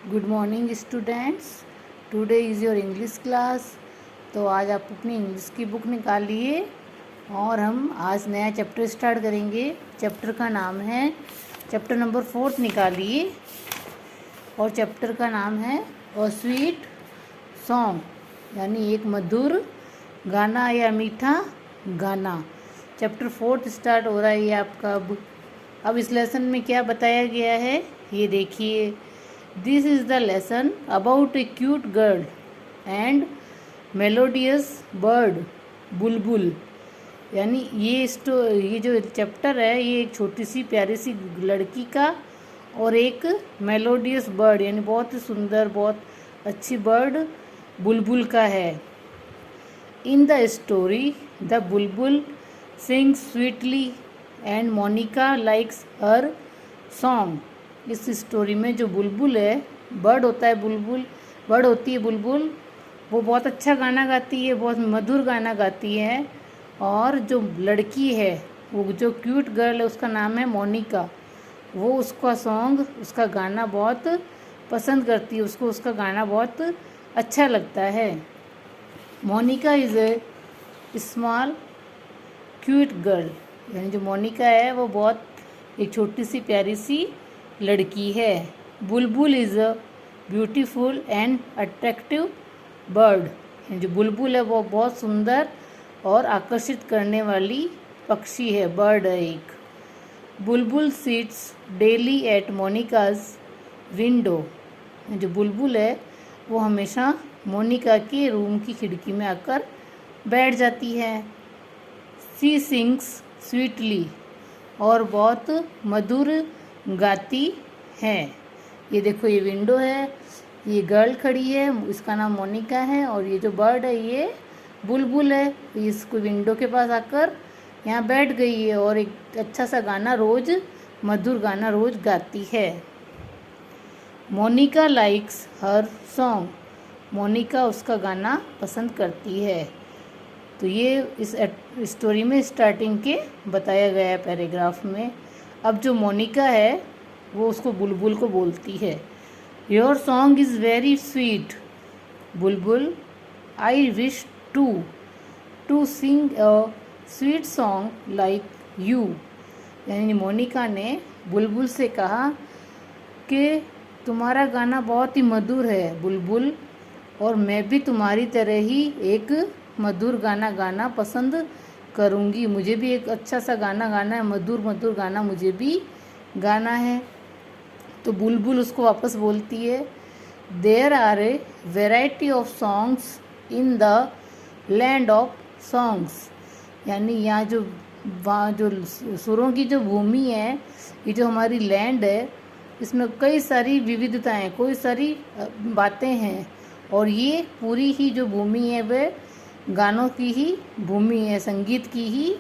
Good morning students. Today is your English class. तो आज आप अपनी इंग्लिश की बुक निकालिए और हम आज नया चैप्टर स्टार्ट करेंगे। चैप्टर का नाम है, चैप्टर नंबर 4 निकालिए और चैप्टर का नाम है अ स्वीट सॉन्ग, यानी एक मधुर गाना या मीठा गाना। चैप्टर 4 स्टार्ट हो रहा है ये आपका। अब इस लेसन में क्या बताया गया है ये देखिए। This is the lesson about A cute girl and melodious bird बुलबुल। यानी ये जो चैप्टर है ये एक छोटी सी प्यारी सी लड़की का और एक मेलोडियस बर्ड यानी बहुत ही सुंदर बहुत अच्छी बर्ड बुलबुल का है। In the story the bulbul sings sweetly and Monica likes her song. इस स्टोरी में जो बुलबुल है, बर्ड होता है बुलबुल, बर्ड होती है बुलबुल, वो बहुत अच्छा गाना गाती है, बहुत मधुर गाना गाती है। और जो लड़की है, वो जो क्यूट गर्ल है उसका नाम है मोनिका, वो उसका सॉन्ग उसका गाना बहुत पसंद करती है, उसको उसका गाना बहुत अच्छा लगता है। Monica is a small cute girl, यानी जो मोनिका है वो बहुत एक छोटी सी प्यारी सी लड़की है। बुलबुल is a beautiful and attractive bird, जो बुलबुल है वो बहुत सुंदर और आकर्षित करने वाली पक्षी है, बर्ड है एक। Bulbul sits daily at Monica's window, जो बुलबुल है वो हमेशा मोनिका के रूम की खिड़की में आकर बैठ जाती है। सी सिंग्स स्वीटली, और बहुत मधुर गाती है। ये देखो ये विंडो है, ये गर्ल खड़ी है, इसका नाम मोनिका है, और ये जो बर्ड है ये बुलबुल है। इसको विंडो के पास आकर यहाँ बैठ गई है और एक अच्छा सा गाना रोज, मधुर गाना रोज गाती है। Monika likes her song, Monika उसका गाना पसंद करती है। तो ये इस स्टोरी में स्टार्टिंग के बताया गया है पैराग्राफ में। अब जो मोनिका है वो उसको बुलबुल को बोलती है, your song is very sweet Bulbul, I wish to sing a sweet song like you. यानी मोनिका ने बुलबुल से कहा कि तुम्हारा गाना बहुत ही मधुर है बुलबुल, और मैं भी तुम्हारी तरह ही एक मधुर गाना गाना पसंद करूँगी। मुझे भी एक अच्छा सा गाना गाना है, मधुर मधुर गाना मुझे भी गाना है। तो बुलबुल उसको वापस बोलती है, there are a variety of songs in the land of songs. यानी यहाँ जो वहाँ जो सुरों की जो भूमि है, ये जो हमारी लैंड है, इसमें कई सारी विविधताएँ, कोई सारी बातें हैं, और ये पूरी ही जो भूमि है वह गानों की ही भूमि है, संगीत की ही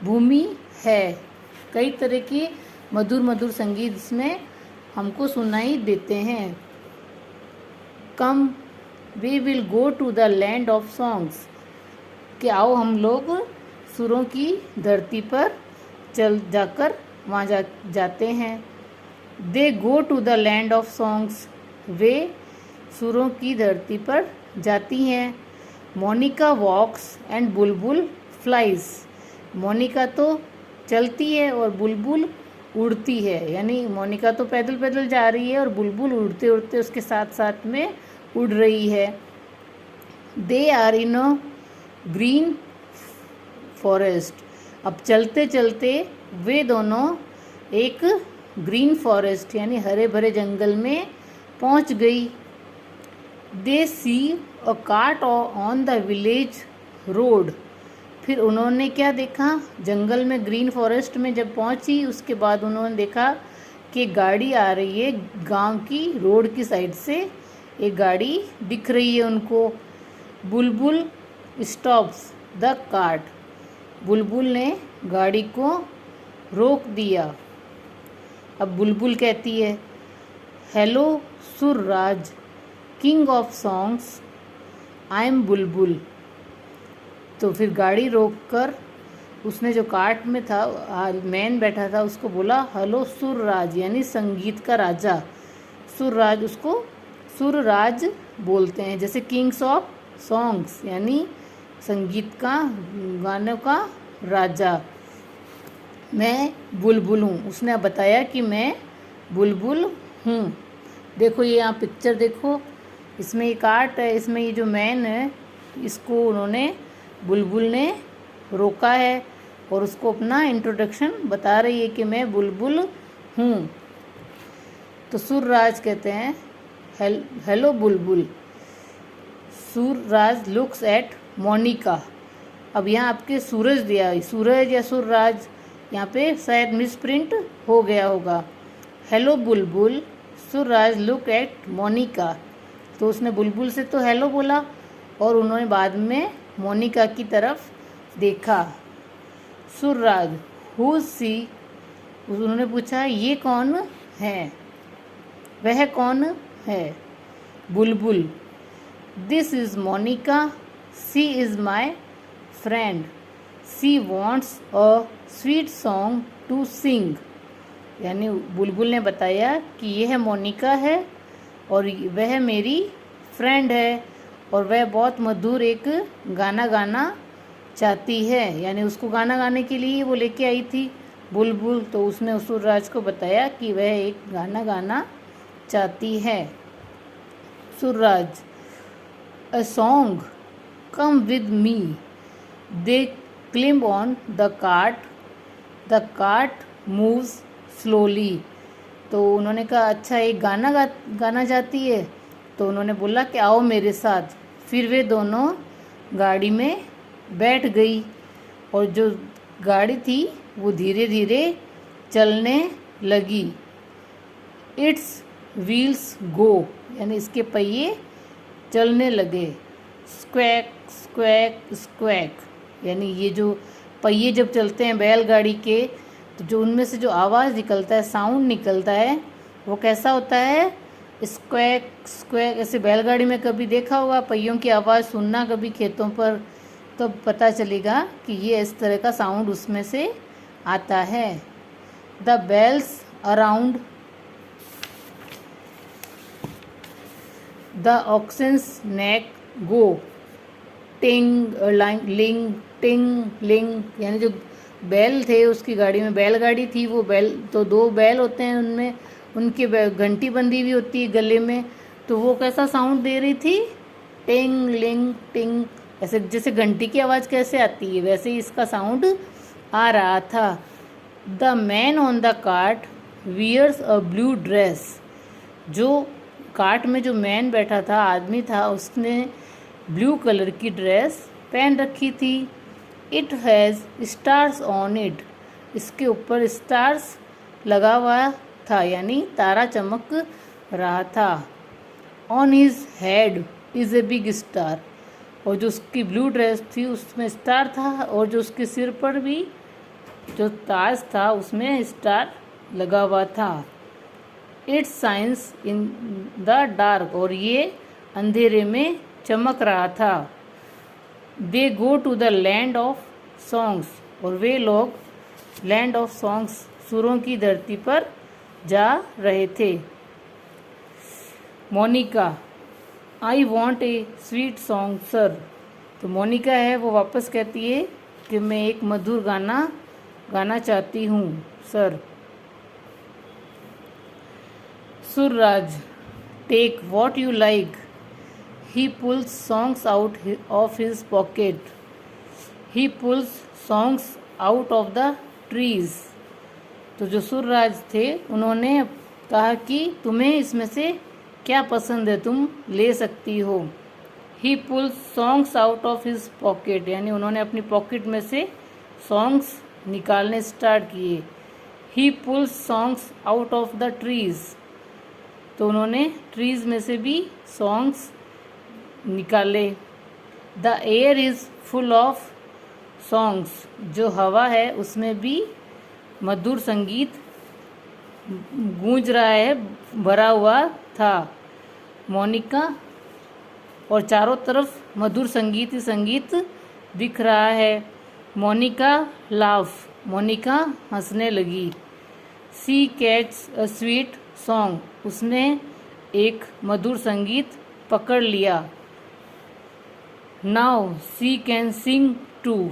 भूमि है। कई तरह के मधुर मधुर संगीत इसमें हमको सुनाई देते हैं। Come we will go to the land of songs, कि आओ हम लोग सुरों की धरती पर चल जाकर वहाँ जाते हैं। They go to the land of songs, वे सुरों की धरती पर जाती हैं। Monika walks and Bulbul flies, Monika तो चलती है और बुलबुल उड़ती है। यानी मोनिका तो पैदल पैदल जा रही है और बुलबुल उड़ते उड़ते उसके साथ साथ में उड़ रही है। They are in a green forest, अब चलते चलते वे दोनों एक ग्रीन फॉरेस्ट यानी हरे भरे जंगल में पहुंच गई। They see a cart on the village road, फिर उन्होंने क्या देखा, जंगल में ग्रीन फॉरेस्ट में जब पहुंची उसके बाद उन्होंने देखा कि गाड़ी आ रही है गांव की रोड की साइड से, एक गाड़ी दिख रही है उनको। बुलबुल स्टॉप्स द कार्ट, बुलबुल ने गाड़ी को रोक दिया। अब बुलबुल कहती है, hello Surraj king of songs, I am Bulbul. तो फिर गाड़ी रोककर उसने जो कार्ट में था मैन बैठा था उसको बोला, हेलो सुरराज, यानी संगीत का राजा। सुरराज उसको सुरराज बोलते हैं, जैसे किंग्स ऑफ सॉन्ग्स यानी संगीत का, गानों का राजा। मैं बुलबुल हूँ, उसने बताया कि मैं बुलबुल हूँ। देखो ये यहाँ पिक्चर देखो, इसमें एक आर्ट है, इसमें ये जो मैन है इसको उन्होंने, बुलबुल ने रोका है और उसको अपना इंट्रोडक्शन बता रही है कि मैं बुलबुल हूँ। तो सुरराज कहते हैं hello Bulbul. सुरराज looks at Monika. अब यहाँ आपके सूरज दिया है, सूरज या सुरराज, यहाँ पे शायद मिस प्रिंट हो गया होगा। Hello Bulbul, सुरराज look at Monika. तो उसने बुलबुल से तो हेलो बोला और उन्होंने बाद में मोनिका की तरफ देखा। सुरराज हु सी, उन्होंने पूछा ये कौन है, वह कौन है। Bulbul this is Monica, she is my friend, she wants a sweet song to sing. यानी बुलबुल ने बताया कि यह मोनिका है और वह मेरी फ्रेंड है और वह बहुत मधुर एक गाना गाना चाहती है। यानी उसको गाना गाने के लिए वो लेके आई थी बुलबुल, तो उसने सुरराज को बताया कि वह एक गाना गाना चाहती है। Surraj a song come with me, they climb on the cart moves slowly. तो उन्होंने कहा अच्छा एक गाना जाती है, तो उन्होंने बोला कि आओ मेरे साथ। फिर वे दोनों गाड़ी में बैठ गई और जो गाड़ी थी वो धीरे धीरे चलने लगी। इट्स व्हील्स गो, यानी इसके पहिए चलने लगे। स्क्वैक स्क्वैक स्क्वैक, यानी ये जो पहिए जब चलते हैं बैलगाड़ी के, तो जो उनमें से जो आवाज़ निकलता है, साउंड निकलता है, वो कैसा होता है, स्क्वैक स्क्वैक। ऐसे बैलगाड़ी में कभी देखा होगा पहियों की आवाज़ सुनना कभी खेतों पर, तो पता चलेगा कि ये इस तरह का साउंड उसमें से आता है। द बेल्स अराउंड द ऑक्सेंस नेक गो टिंग लिंग टिंग लिंग। यानी जो बैल थे उसकी गाड़ी में, बैलगाड़ी थी वो, बैल तो दो बैल होते हैं, उनमें उनकी घंटी बंधी हुई होती है गले में, तो वो कैसा साउंड दे रही थी, टिंग लिंग टिंग। ऐसे जैसे घंटी की आवाज़ कैसे आती है वैसे ही इसका साउंड आ रहा था। The man on the cart wears a blue dress. जो कार्ट में जो मैन बैठा था, आदमी था, उसने ब्लू कलर की ड्रेस पहन रखी थी। It has stars on it, इसके ऊपर स्टार्स लगा हुआ था, यानी तारा चमक रहा था। On his head is a big star, और जो उसकी ब्लू ड्रेस थी उसमें स्टार था, और जो उसके सिर पर भी जो ताज था उसमें स्टार लगा हुआ था। It shines in the dark, और ये अंधेरे में चमक रहा था। They go to the land of songs, और वे लोग लैंड ऑफ सॉन्ग्स, सुरों की धरती पर जा रहे थे। Monica I want a sweet song sir. तो मोनिका है वो वापस कहती है कि मैं एक मधुर गाना गाना चाहती हूँ sir. Surraj take what you like, he pulls songs out of his pocket, he pulls songs out of the trees. तो जो सुरराज थे उन्होंने कहा कि तुम्हें इसमें से क्या पसंद है, तुम ले सकती हो। ही pulls songs out of his pocket, यानी उन्होंने अपनी पॉकेट में से सॉन्ग्स निकालने स्टार्ट किए। ही pulls songs out of the trees, तो उन्होंने ट्रीज में से भी सॉन्ग्स निकाले। The air is full of songs, जो हवा है उसमें भी मधुर संगीत गूंज रहा है, भरा हुआ था। मोनिका, और चारों तरफ मधुर संगीत ही संगीत दिख रहा है। मोनिका लाफ, मोनिका हंसने लगी। She catches a sweet song, उसने एक मधुर संगीत पकड़ लिया। Now she can sing too,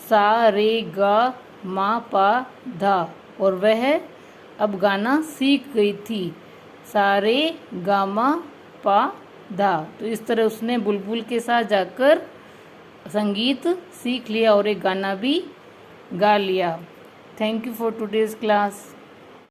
सा रे गा मा पा धा, और वह अब गाना सीख गई थी, सा रे गा मा पा धा। तो इस तरह उसने बुलबुल के साथ जाकर संगीत सीख लिया और एक गाना भी गा लिया। Thank you for today's class.